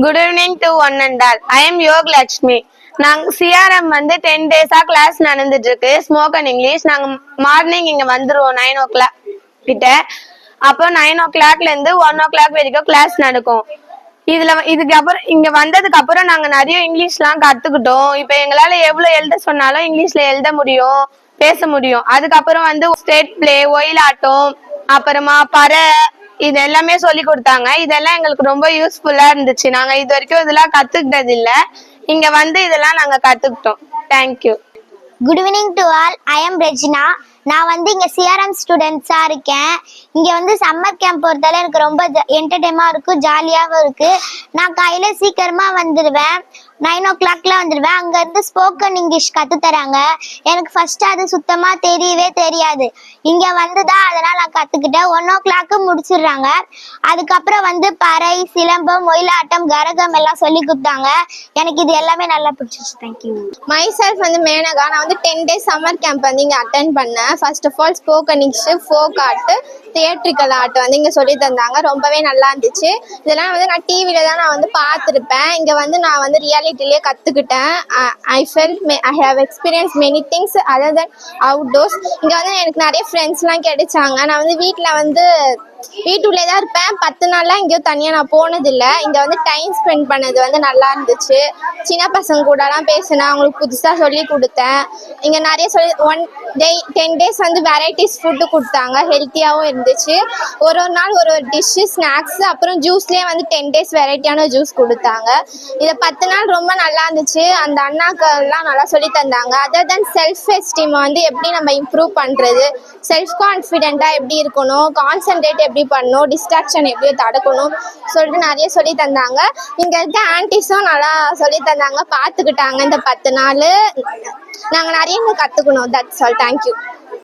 Good evening to one and all. I am Yog Lakshmi. நாங்க CRM வந்து 10 டேஸா class நடந்துட்டு இருக்கு ஸ்போக்கன் இங்கிலீஷ். நாங்க மார்னிங் இங்க வந்துருவோம் 9 o'clock கிட்ட. அப்போ 9 o'clockல இருந்து 1 o'clock வரைக்கும் கிளாஸ் நடக்கும். இதுக்கப்புறம் இங்க வந்ததுக்கு அப்புறம் நாங்க நிறைய இங்கிலீஷ்லாம் கத்துக்கிட்டோம். இப்ப எங்களால எவ்வளவு எழுத சொன்னாலும் இங்கிலீஷ்ல எழுத முடியும், பேச முடியும். அதுக்கப்புறம் வந்து ஸ்டேட் பிளே, ஒயிலாட்டம், அப்புறமா பறை, இது எல்லாமே சொல்லி கொடுத்தாங்க. இதெல்லாம் எங்களுக்கு ரொம்ப யூஸ்ஃபுல்லா இருந்துச்சு. நாங்க இது வரைக்கும் இதெல்லாம் கத்துக்கிட்டது இல்ல. இங்க வந்து இதெல்லாம் நாங்க கத்துக்கிட்டோம். Thank you. Good evening to all. I am Regina. நான் வந்து இங்கே சிஆர்எம் ஸ்டூடெண்ட்ஸாக இருக்கேன். இங்கே வந்து சம்மர் கேம்ப் பொறுத்தால எனக்கு ரொம்ப என்டர்டைமாக இருக்கும், ஜாலியாகவும் இருக்குது. நான் காலையில் சீக்கிரமாக வந்துடுவேன், 9 o'clockல வந்துடுவேன். அங்கேருந்து ஸ்போக்கன் இங்கிலீஷ் கற்றுத்தராங்க. எனக்கு ஃபஸ்ட்டு அது சுத்தமாக தெரியவே தெரியாது. இங்கே வந்து தான் அதெல்லாம் நான் கற்றுக்கிட்டேன். 1 o'clock முடிச்சிடுறாங்க. அதுக்கப்புறம் வந்து பறை, சிலம்பம், ஒயிலாட்டம், கரகம் எல்லாம் சொல்லி கொடுத்தாங்க. எனக்கு இது எல்லாமே நல்லா பிடிச்சிச்சு. தேங்க்யூ. மை செல்ஃப் வந்து மேனகா. நான் வந்து 10 days சம்மர் கேம்ப் வந்து இங்கே அட்டென்ட் பண்ணேன். First of all spoken English, folk art, theatrical art வந்து இங்கே சொல்லி தந்தாங்க. ரொம்பவே நல்லா இருந்துச்சு. இதெல்லாம் வந்து நான் டிவியில் தான் நான் வந்து பார்த்துருப்பேன். இங்கே வந்து நான் வந்து ரியாலிட்டிலேயே கற்றுக்கிட்டேன். I have experience many things other then outdoors. இங்கே வந்து எனக்கு நிறைய ஃப்ரெண்ட்ஸ்லாம் கிடைச்சாங்க. நான் வந்து வீட்டுள்ளே தான் இருப்பேன். 10 நாள்லாம் எங்கேயோ தனியாக நான் போனதில்லை. இங்கே வந்து டைம் ஸ்பெண்ட் பண்ணது வந்து நல்லா இருந்துச்சு. சின்ன பசங்க கூடலாம் பேசினேன், அவங்களுக்கு புதுசாக சொல்லி கொடுத்தேன். இங்கே நிறைய 10 days வந்து வெரைட்டிஸ் ஃபுட்டு கொடுத்தாங்க, ஹெல்த்தியாகவும் இருந்துச்சு. ஒரு நாள் ஒரு டிஷ்ஷு, ஸ்நாக்ஸு, அப்புறம் ஜூஸ்லேயே வந்து 10 days வெரைட்டியான ஜூஸ் கொடுத்தாங்க. இதை 10 நாள் ரொம்ப நல்லா இருந்துச்சு. அந்த அண்ணாக்கெல்லாம் நல்லா சொல்லி தந்தாங்க. அதர் தென் செல்ஃப் எஸ்டீம் வந்து எப்படி நம்ம இம்ப்ரூவ் பண்ணுறது, செல்ஃப் கான்ஃபிடென்ட்டாக எப்படி இருக்கணும், கான்சன்ட்ரேட் எப்படி பண்ணணும், டிஸ்ட்ராக்ஷன் எப்படி தடுக்கணும் சொல்லிட்டு நிறைய சொல்லி தந்தாங்க. இங்கே இருக்க ஆன்டிஸும் நல்லா சொல்லி தந்தாங்க, பார்த்துக்கிட்டாங்க. இந்த 10 நாள் நாங்கள் நிறைய கற்றுக்கணும். That's all. தேங்க்யூ.